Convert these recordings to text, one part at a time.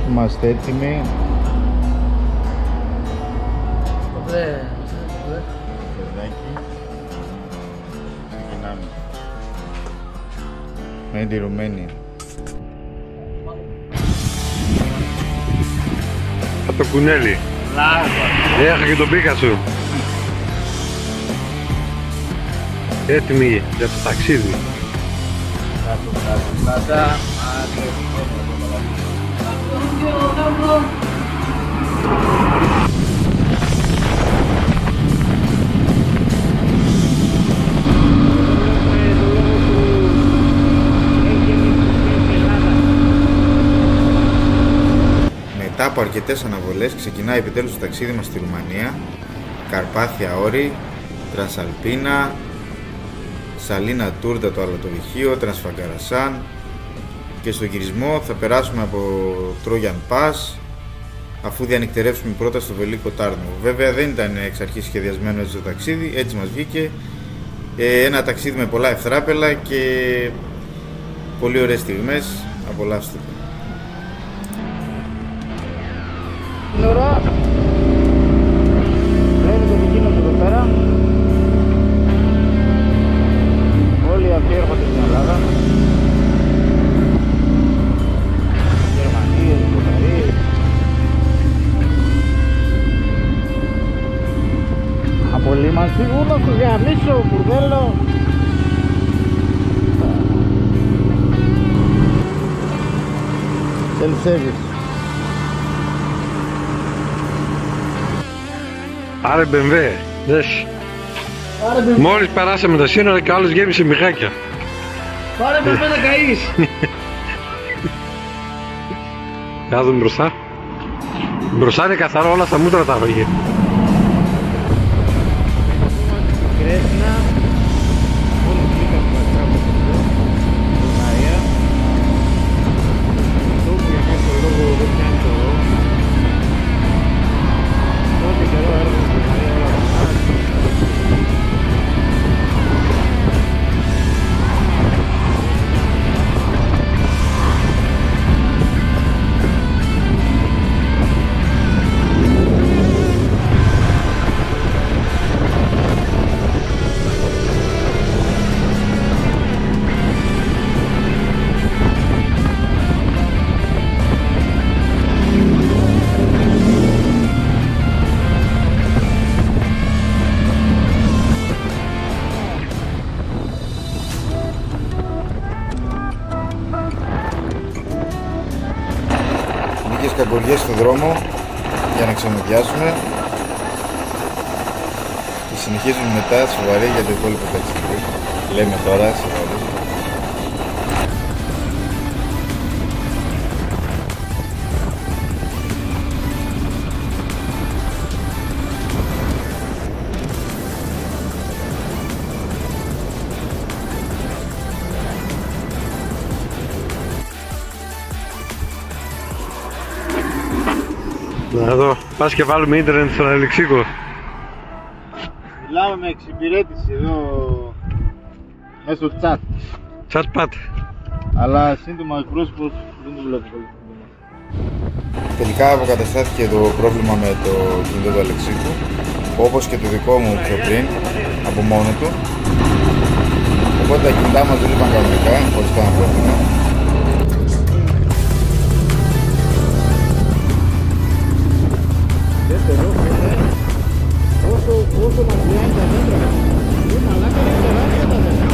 Είμαστε έτοιμοι. Ξεκινάμε. Με τη Ρουμαίνια. Από το κουνέλι. Έχα και τον Πίκασο. Έτοιμοι για το ταξίδι. Μετά από αρκετές αναβολές ξεκινάει επιτέλους το ταξίδι μας στη Ρουμανία. Καρπάθια Όρη, Τρανσαλπίνα, Σαλίνα Τούρντα το αλατοβυχείο, Τρανσφαγκαρασάν και στο γυρισμό θα περάσουμε από Τρόγιαν Πας αφού διανυκτερεύσουμε πρώτα στο Βελίκο Τάρνο. Βέβαια δεν ήταν εξ αρχής σχεδιασμένο έτσι το ταξίδι, έτσι μας βγήκε ένα ταξίδι με πολλά ευθράπελα και πολύ ωραίες στιγμές, απολαύστε το. Είναι ωραία. Πρέπει το δικίνος εδώ πέρα. Όλοι αυτοί έρχονται στην Ελλάδα. Γερμανίες, Βουλγαρίες. Απολύμανση, Ούνος, Γαμίσο, Μπουρδέλο. Self-service. Άρε BMW, δες. Μόλις περάσαμε τα σύνορα και άλλος γέμισε μηχάκια. Πάρε BMW να καείς. Για δούμε μπροστά. Μπροστά είναι καθαρό, όλα στα μούτρα τα βρήκε. Κρέσνα. Όλοι κλίκαν που θα κάνουμε εδώ. Βουλγαρία. Αυτό που για κάποιο λόγο δεν πιάνει το εδώ. Τότε καιρό έρχονται στη Βουλγαρία όλα αυτά. Λίγες καγκωριές στον δρόμο για να ξενοδιάσουμε και συνεχίζουμε μετά σοβαρή για το υπόλοιπο ταξίδι. Λέμε τώρα σοβαρή. Εδώ, πας και βάλουμε ίντερνετ στον Αλεξίκο. Μιλάμε με εξυπηρέτηση εδώ μέσω chat. Chat pat. Αλλά σύντομα ο εκπρόσωπος δεν το βλέπει πολύ. Τελικά αποκαταστάθηκε το πρόβλημα με το κινητό του Αλεξίκου, όπως και το δικό μου πιο πριν, από μόνο του. Οπότε τα κινητά μας δούλευαν κανονικά, χωρίς κανένα πρόβλημα. Όσο μακριά είναι τα μέτρα, είναι αλλά και είναι τεράστια τα μέτρα.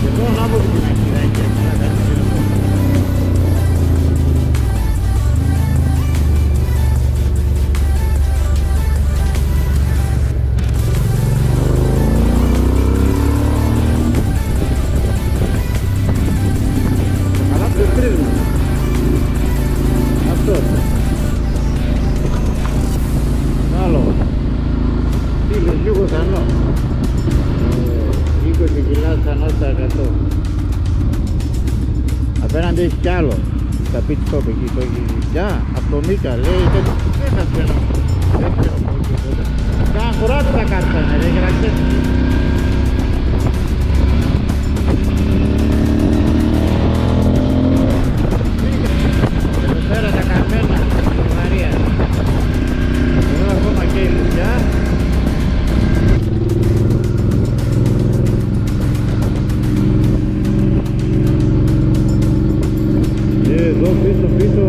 Και τώρα να πω την ακυράκια και να κάνει τηλεφώνο. Καλά το κρίνουμε. Αυτό. Άλλο. Πήγες λίγο θανό. 20 κιλά θανό στα 100. Απέναντι έχει κι άλλο. Στα pit stop εκεί το έχει πια. Από το Μίκα λέει δεν θα ξέρω. Δεν ξέρω πώς και τότε. Κάνα χωράτε τα κάτσανε ρε γραξές.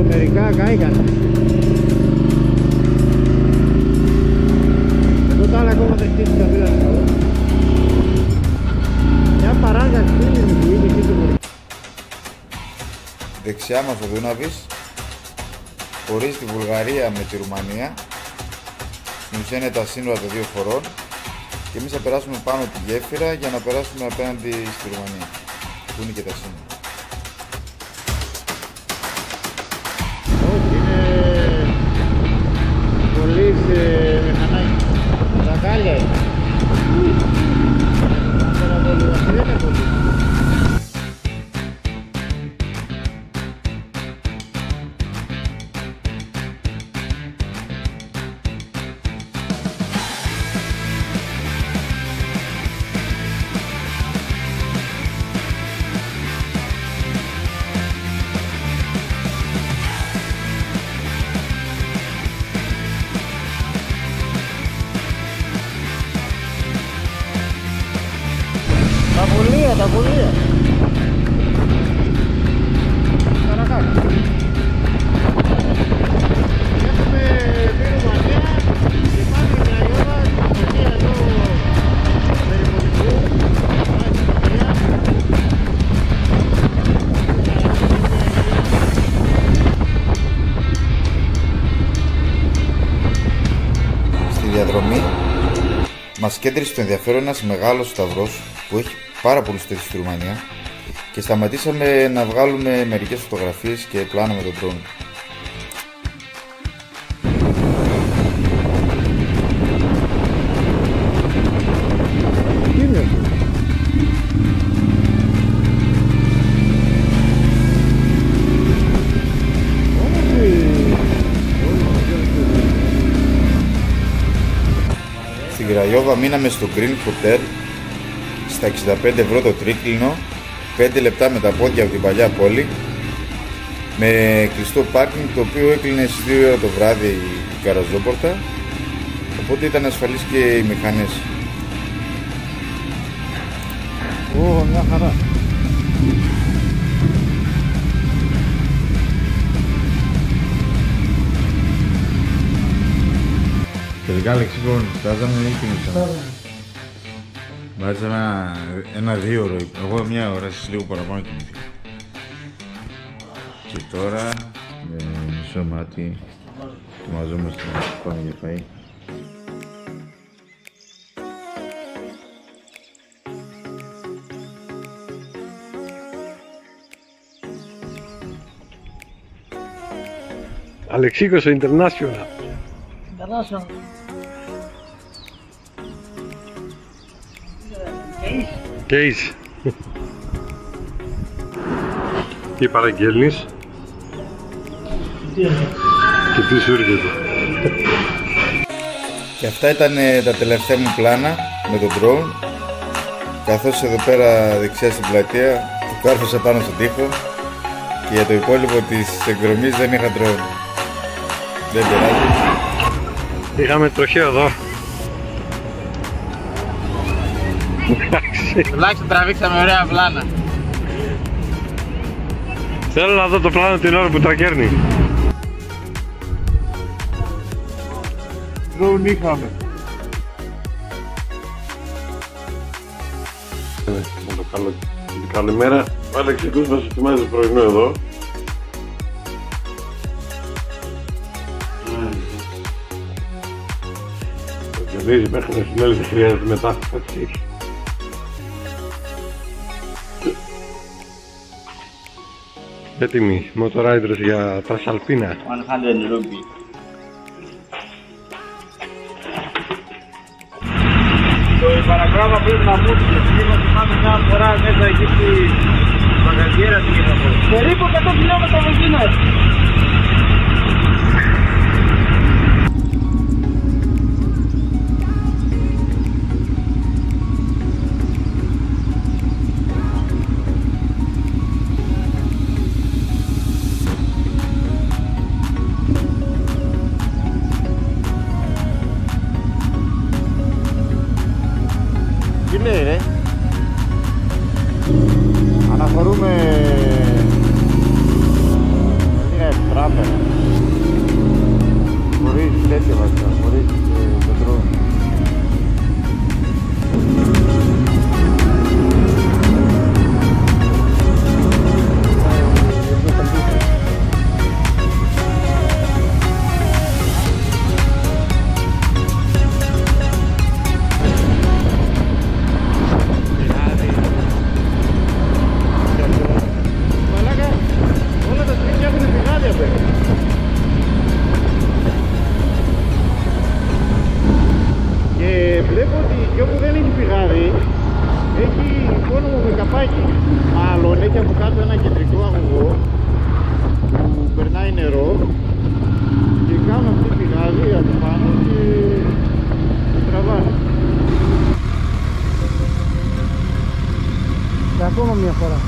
μερικά κάηκαν. Εδώ τα άλλα ακόμα δεν χτίστηκαν, πήγανε καλό. Μια παράγκα χτίστηκε που είναι εκεί το χωρί. Δεξιά μας ο Δούναβης χωρίζει τη Βουλγαρία με τη Ρουμανία. Στην ουσία είναι τα σύνορα των δύο χωρών και εμείς θα περάσουμε πάνω τη γέφυρα για να περάσουμε απέναντι στη Ρουμανία που είναι και τα σύνορα. Όχι, είναι πολύ μηχανάκι. Ζακάλια είναι. Δεν είναι πολύ. Τα πουλία. Καρακάκι. Έχουμε τη Ρουμανία και πάμε μια ώρα στην Ρουμανία εδώ περιπολικού. Στη διαδρομή μας κέντρισε το ενδιαφέρον ένας μεγάλος σταυρός που έχει πάρα πολλούς τέτοιους στη Ρουμανία και σταματήσαμε να βγάλουμε μερικές φωτογραφίες και πλάνα με τον drone. Στην Κραϊόβα μείναμε στο Green Hotel στα 65 ευρώ το τρίκλινο, 5 λεπτά με τα πόδια από την παλιά πόλη, με κλειστό πάρκινγκ το οποίο έκλεινε στις 2 ώρα το βράδυ η καραζόπορτα, οπότε ήταν ασφαλείς και οι μηχανές. Μια χαρά. Τελικά λεξικό, φτάσαμε ή κινούσαμε. Βάζαμε ένα 2 ώρο, εγώ μια ώρα, εσείς λίγο παραπάνω κοιμηθήκα. Και τώρα με μισό μάτι ετοιμαζόμαστε να πάμε για φαΐ. Αλεξίκος International. International. Case. Τι παραγγέλνεις και τι σου έρχεται. Και αυτά ήταν τα τελευταία μου πλάνα με τον drone, καθώς εδώ πέρα δεξιά στην πλατεία το κάρφωσα πάνω στον τοίχο και για το υπόλοιπο της εκδρομής δεν είχα drone. Δεν πειράζει. Είχαμε τροχαίο εδώ. Τουλάχιστον τραβήξαμε ωραία πλάνα. Θέλω να δω το πλάνο την ώρα που τρακέρνει. Drone είχαμε. Καλημέρα. Ο Αλεξικός μας ετοιμάζει το πρωινό εδώ. Το κερδίζει μέχρι να συνέλει, δεν χρειάζεται μετάφραση. Έτοιμοι, motoriders για Τρασαλπίνα. 100 rupees. Το παρακράβα πρέπει να μούτει και μας θυμάμαι μια φορά μέσα εκεί στη μαγαζιέρα του Γενναπό. Περίπου 100 χιλιόμετρα από εκείνα. Τι λέει ρε? Αναφορούμε λίγα ευτράπ. Μάλλον έχει από κάτω ένα κεντρικό αγωγό που περνάει νερό και κάνω αυτή τη γάζη από πάνω και τραβάνε. Και ακόμα μια φορά.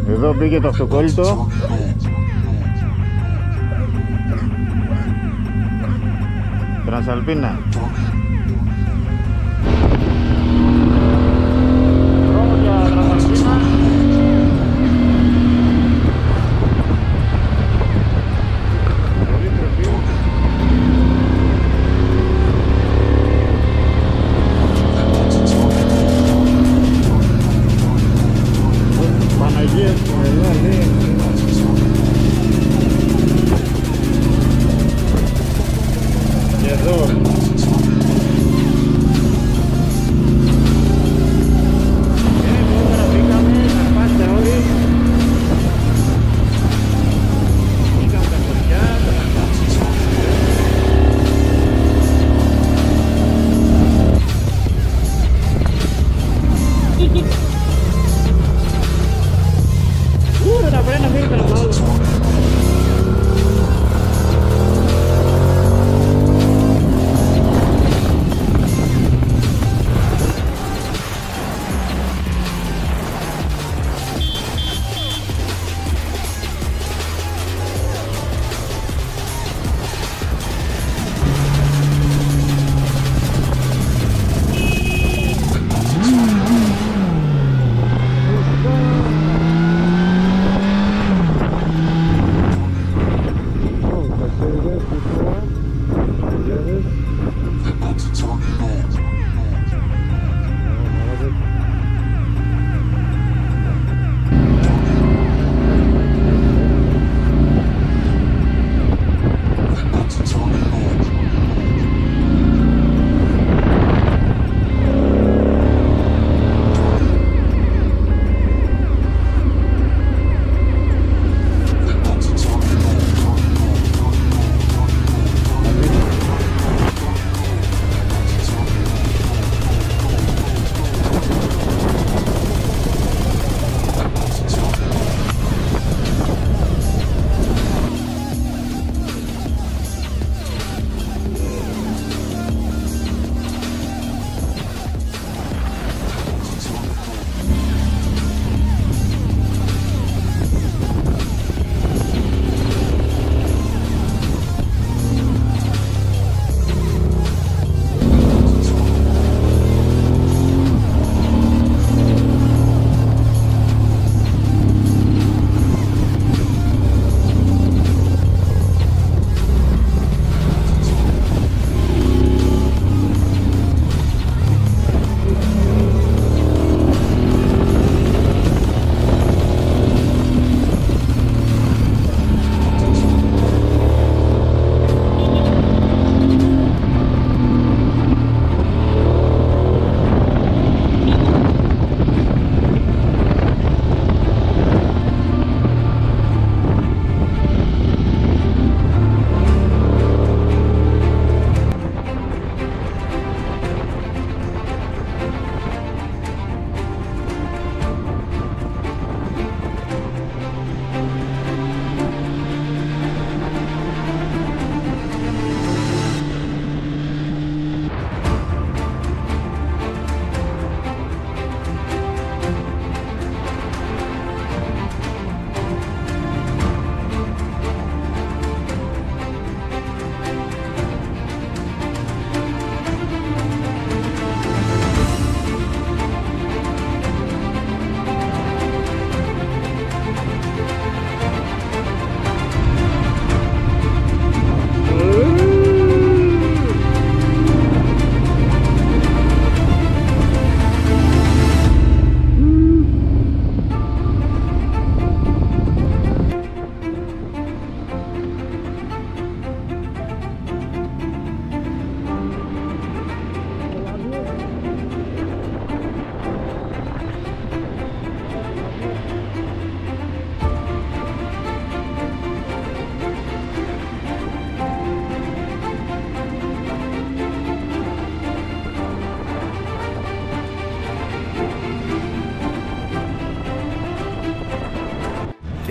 Εδώ μπήκε το αυτοκόλλητο. Τρανσαλπίνα. Δρόμο για Τρανσαλπίνα. Παναγίας μου, εδώ λέει. Και εδώ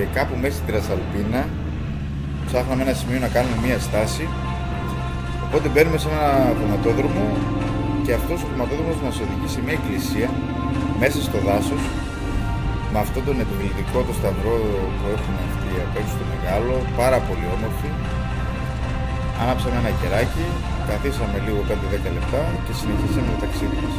και κάπου μέσα στην Τρασαλπίνα ψάχναμε ένα σημείο να κάνουμε μία στάση, οπότε μπαίνουμε σε ένα βηματόδρομο και αυτός ο βηματόδρομος μας οδηγεί σε μια εκκλησία μέσα στο δάσος με αυτόν τον επιβλητικό το σταυρό που έχουν αυτοί απ' έξω το μεγάλο, πάρα πολύ όμορφη. Άναψαμε ένα κεράκι, καθίσαμε λίγο 5-10 λεπτά και συνεχίσαμε το ταξίδι μας.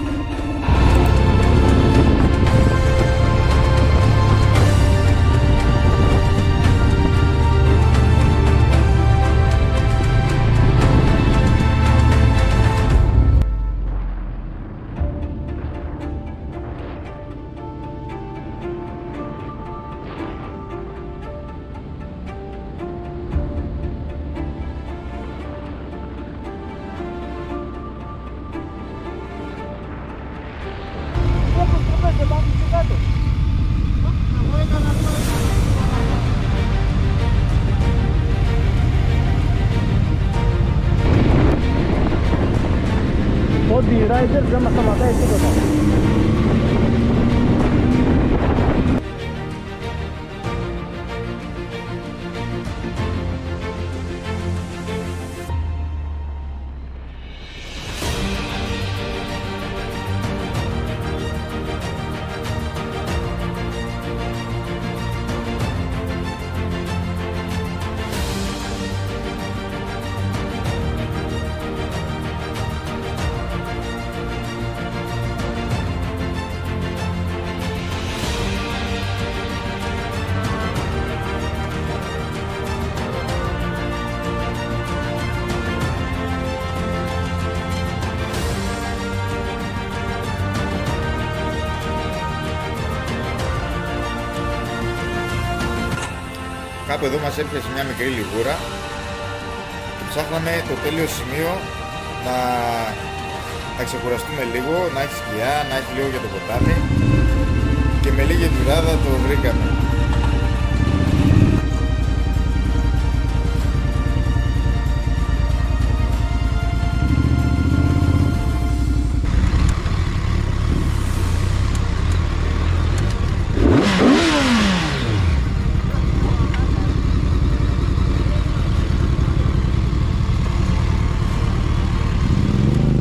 Ό,τι rider δεν μας σταματάει τίποτα. Κάπου εδώ μας έπιασε μια μικρή λιγούρα και ψάχναμε το τέλειο σημείο να ξεκουραστούμε λίγο, να έχει σκιά, να έχει λίγο για το ποτάμι και με λίγη τουράδα το βρήκαμε.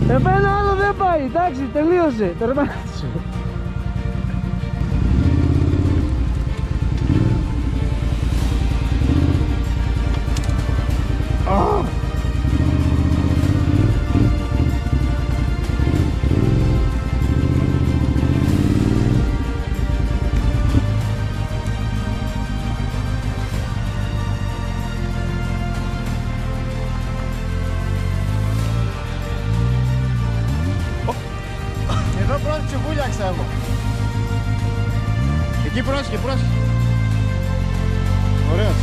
Εμένα άλλο δεν πάει, εντάξει, τελείωσε, τερμάτισε. Εδώ πρόσεξε, βούλιαξα εγώ. Εκεί πρόσεχε, πρόσεχε. Ωραίος.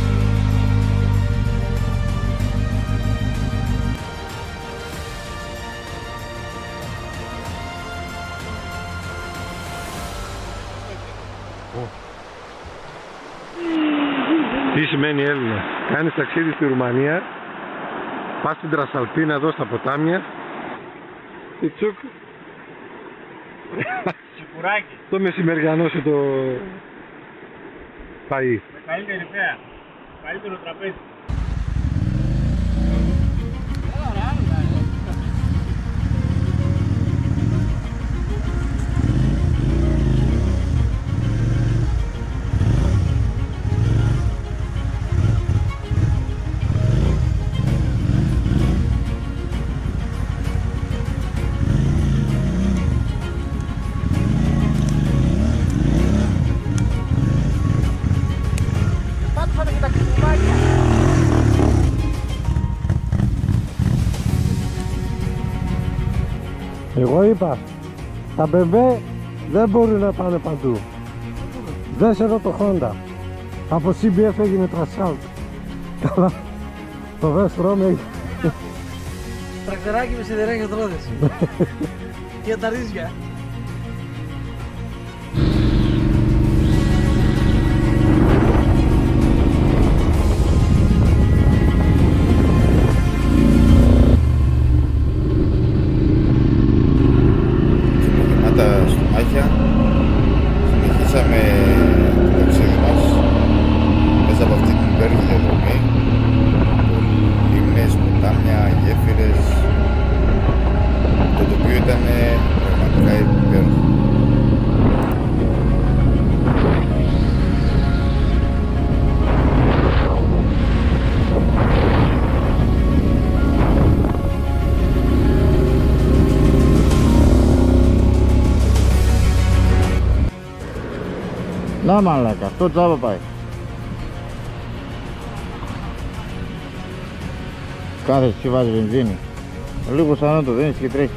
Τι σημαίνει Έλληνα? Κάνεις ταξίδι στη Ρουμανία, πας στην Τρασαλπίνα εδώ στα ποτάμια και τσουκ Σικουράκι. το μεσημεριανό σου το φαΐ. Με καλύτερη θέα. Καλύτερο τραπέζι. Εγώ είπα, τα BMW δεν μπορούν να πάνε παντού. Δες εδώ το Honda. Από CBF έγινε Trasalt. Καλά. Το Vestrom έγινε. Τρακτεράκι με σιδεράκια τρόδες. Για τα ρίζια. Συνεχίσαμε το ταξίδι μας υπέροχη διαδρομή. Λίμνες, ποτάμια, γέφυρες. Το τοπίο ήταν πραγματικά υπέροχο. Να μαλάκα, αυτό τζάμπα πάει. Κάθεσαι και βάζει βενζίνη. Λίγο σαν να το δίνεις και τρέχει.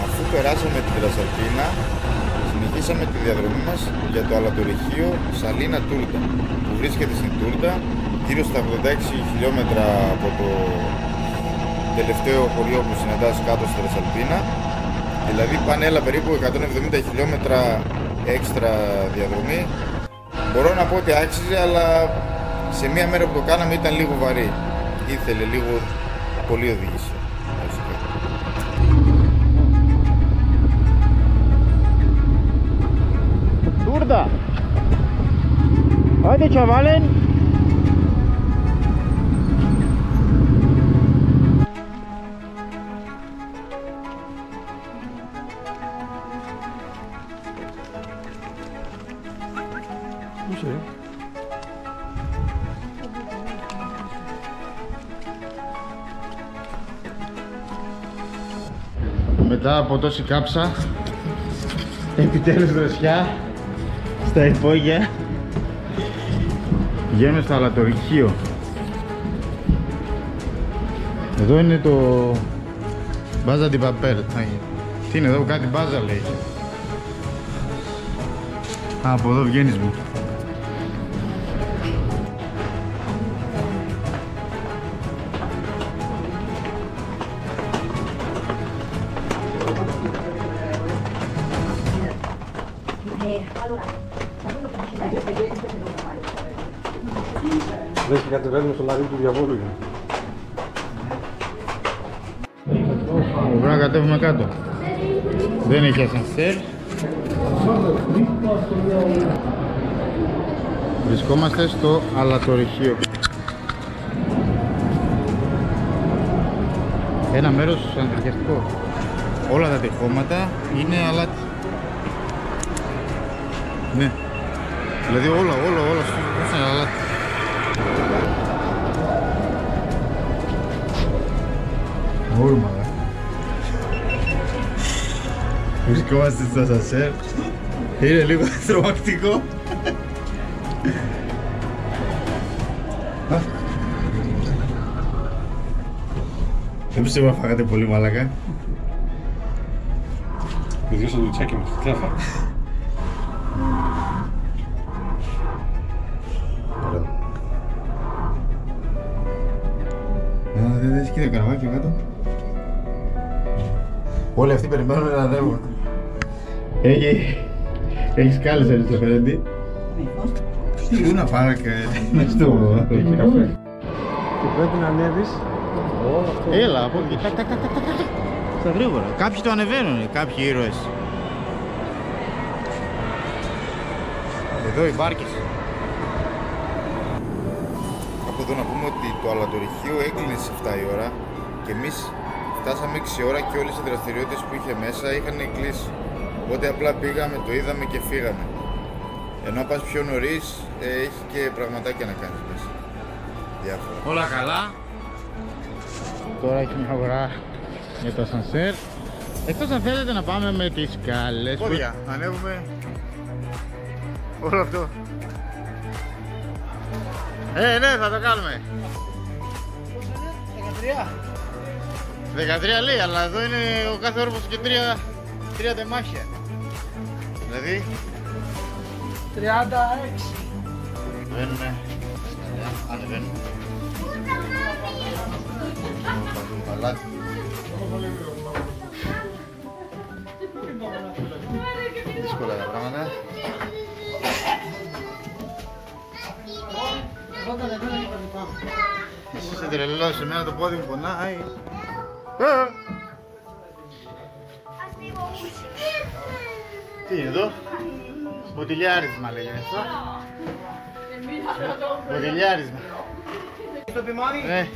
Αφού περάσαμε την Τρασαλπίνα, συνεχίσαμε τη διαδρομή μας για το αλατορυχείο Σαλίνα Τούρτα, που βρίσκεται στην Τούρτα, γύρω στα 86 χιλιόμετρα από το τελευταίο χωριό που συναντάς κάτω στη Τρασαλπίνα. Δηλαδή πάνε έλα περίπου 170 χιλιόμετρα έξτρα διαδρομή. Μπορώ να πω ότι άξιζε, αλλά σε μία μέρα που το κάναμε ήταν λίγο βαρύ. Ήθελε λίγο πολύ οδήγηση. Turda! Haide, chavalen! Μετά από τόση κάψα, επιτέλους δροσιά στα υπόγεια, βγαίνουμε στο αλατορυχείο. Εδώ είναι το Μπάζα την Παπέρ. Τι είναι εδώ, κάτι μπάζα λέει. Από εδώ βγαίνεις μου. Λες και κατεβαίνουμε στο λαρί του διαβόλου. Πρέπει να κατέβουμε κάτω. Δεν έχει ασανσέρ. Βρισκόμαστε στο αλατορυχείο. Ένα μέρος αντριχιαστικό. Όλα τα τυχώματα είναι αλάτι. Ναι. Δηλαδή όλα είναι αλάτι. Όρμα. Βρισκόμαστε στο ασανσέρ. Είναι λίγο τρομακτικό. Δεν πιστεύω να φάγατε πολύ μαλάκα. Με δυο σαντουιτσάκια μας, τι θα φάμε. Δεν δεις και το καραβάκι κάτω. Όλοι αυτοί περιμένουν να ανέβουν. Έχεις κάλεσε στο φέρεντι. Λούνα πάρκα. Στο καφέ. Και πρέπει να ανέβεις. Έλα από εκεί. Στα γρήγορα. Κάποιοι το ανεβαίνουν, κάποιοι ήρωες. Εδώ οι μπάρκες. Από εδώ να πούμε ότι το αλατορυχείο έκλεινε στις 7 η ώρα και εμείς φτάσαμε 6 ώρα και όλες οι δραστηριότητες που είχε μέσα είχαν κλείσει. Οπότε απλά πήγαμε, το είδαμε και φύγαμε. Ενώ πας πιο νωρίς έχει και πραγματάκια να κάνεις μέσα. Διάφορα. Όλα καλά. Τώρα έχει μια αγορά για το ασανσέρ. Εκτός αν θέλετε να πάμε με τις σκάλες. Πόδια, ανέβουμε. Όλο αυτό. Ναι, θα το κάνουμε. 13 λέει, αλλά εδώ είναι ο κάθε όροφος και 3 τεμάχια. Δηλαδή 36. Ανεβαίνουμε. Ανεβαίνουμε. Παλάτι. Δύσκολα τα πράγματα. τρελός, εμένα το πόδι μου πονάει. Τι είναι εδώ? Μποτιλιάρισμα λέγεται αυτό. Μποτιλιάρισμα. Στο πιμόνι. Ναι.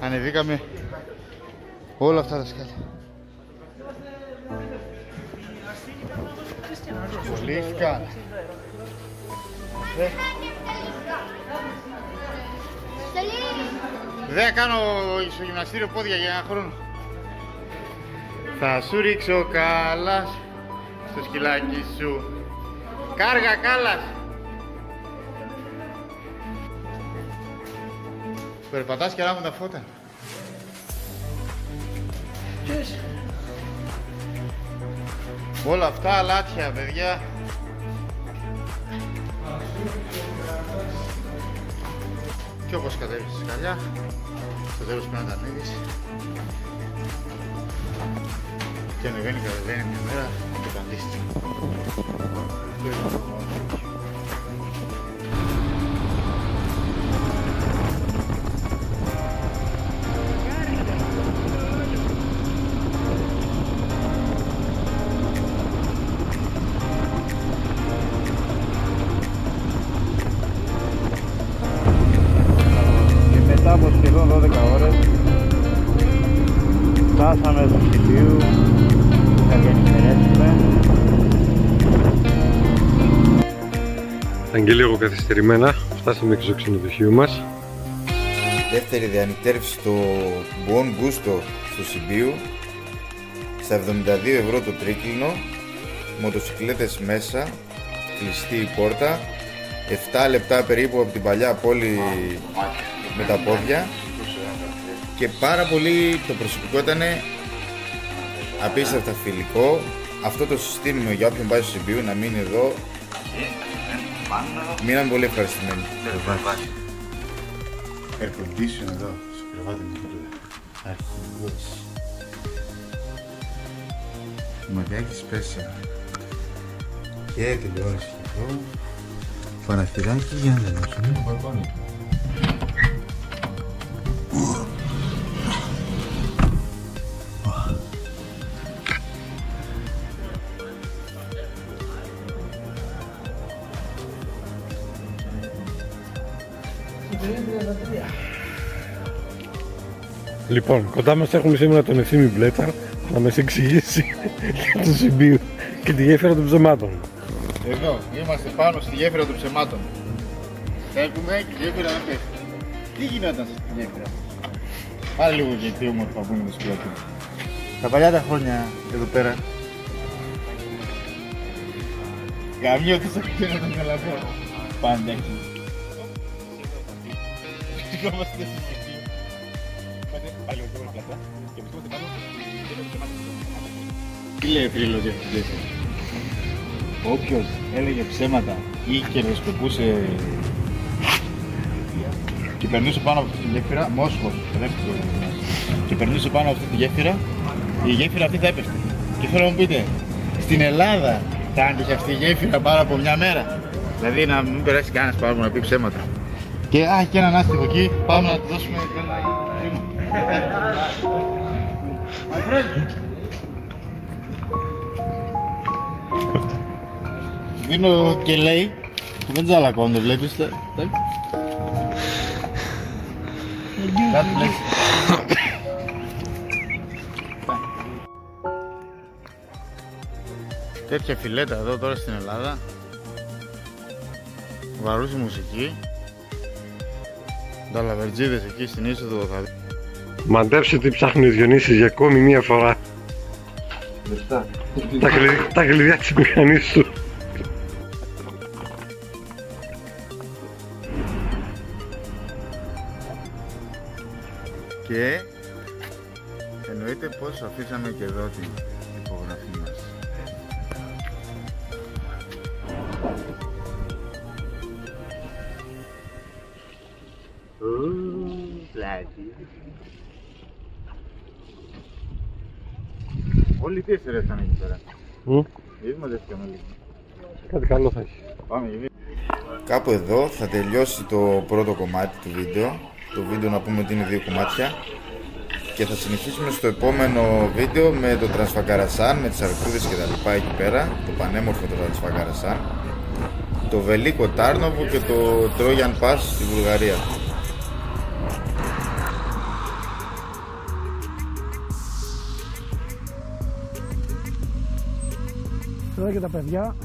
Ανεβήκαμε όλα αυτά τα σκάλια. Πολύ σκάλα. Δεν κάνω στο γυμναστήριο πόδια για ένα χρόνο. Θα σου ρίξω κάλας στο σκυλάκι σου. Κάργα κάλας. Περπατάς και ανάβουν τα φώτα. Όλα αυτά αλάτια, παιδιά. Και όπως κατέβεις στη σκαλιά, στο τέλος πρέπει να τα ανοίγεις. Και ανεβαίνει και κατεβαίνει μια μέρα και το αντίστοιχο. Μετά από σχεδόν 12 ώρες φτάσαμε στο Σιμπίου. Θα διανυκτερέσουμε. Αν και λίγο καθυστερημένα, φτάσαμε και στο ξενοδοχείο μας. Δεύτερη διανυκτέρευση στο Buon Gusto στο Σιμπίου. Στα 72 ευρώ το τρίκυκλο. Μοτοσυκλέτες μέσα. Κλειστή η πόρτα. 7 λεπτά περίπου από την παλιά πόλη με τα πόδια. Και πάρα πολύ, το προσωπικό ήταν απίστευτα φιλικό. Αυτό το συστήνουμε για όποιον πάει στο Σιμπίου να μείνει εδώ. Μείναμε πολύ ευχαριστημένοι. Air condition εδώ, στο κρεβάτι μου τώρα. Αρχηγός. Μαδιάκης πέσα. Και τηλεόραση εδώ. Παραθυράκι για να δώσουμε το μπαλκόνι. Λοιπόν, κοντά μας έχουμε σήμερα τον Ευθύμη Μπλέτσαρ να μας εξηγήσει για το Σιμπίου και τη γέφυρα των ψεμάτων. Εδώ, είμαστε πάνω στη γέφυρα των ψεμάτων. Έχουμε και η γέφυρα να πέφτει. Τι γινόταν στη γέφυρα? Πάλι λίγο και τι όμορφα που είναι το σπίτι. Τα παλιά τα χρόνια εδώ πέρα. Γαμιώτης αυτή να τον καλαβώ. Πάντα εκεί. Βρισκόμαστε στη Σιμπίου. Πάλι ο πιο πλατά και βρισκόμαστε πάνω στη ψεμάτων. Τι λέει ο φίλος για αυτή τη γέφυρα? Όποιος έλεγε ψέματα ή κερδοσκοπούσε και περνούσε πάνω από αυτή τη γέφυρα, Μόσχος, και περνούσε πάνω από αυτή τη γέφυρα, η γέφυρα αυτή θα έπεφτε. Και θέλω να μου πείτε, στην Ελλάδα θα άντυχε αυτή η γέφυρα πάνω από μια μέρα? Δηλαδή να μην περάσει κανένας πάνω να πει ψέματα. Και έχει έναν άστιχο εκεί, πάμε να του δώσουμε ένα χρήμα. Δίνω και λέει, δεν τζαλακώνω, βλέπεις. Κάτι λέει. Τέτοια φιλέτα εδώ τώρα στην Ελλάδα. Βαρούση μουσική. Τα λαβερτζίδες εκεί στην είσοδο θα δει. Μαντέψε τι ψάχνει ο Διονύσης για ακόμη μία φορά. Λεπτά. Τα κλειδιά της μηχανής σου. Και εννοείται πως αφήσαμε και εδώ την υπογραφή μας. Πλάτη. Όλοι τι έφεραν εκεί πέρα. Ήδη μαζεύτηκαν όλοι. Κάτι καλό θα έχει. Πάμε, Κάπου εδώ θα τελειώσει το πρώτο κομμάτι του βίντεο. Το βίντεο να πούμε ότι είναι 2 κομμάτια. Και θα συνεχίσουμε στο επόμενο βίντεο με το Τρανσφαγκαρασάν, με τις αρκούδες και τα λοιπά εκεί πέρα. Το πανέμορφο το Τρανσφαγκαρασάν, το Βελίκο Τάρνοβο και το Τρόγιαν Πας στη Βουλγαρία. Εδώ και τα παιδιά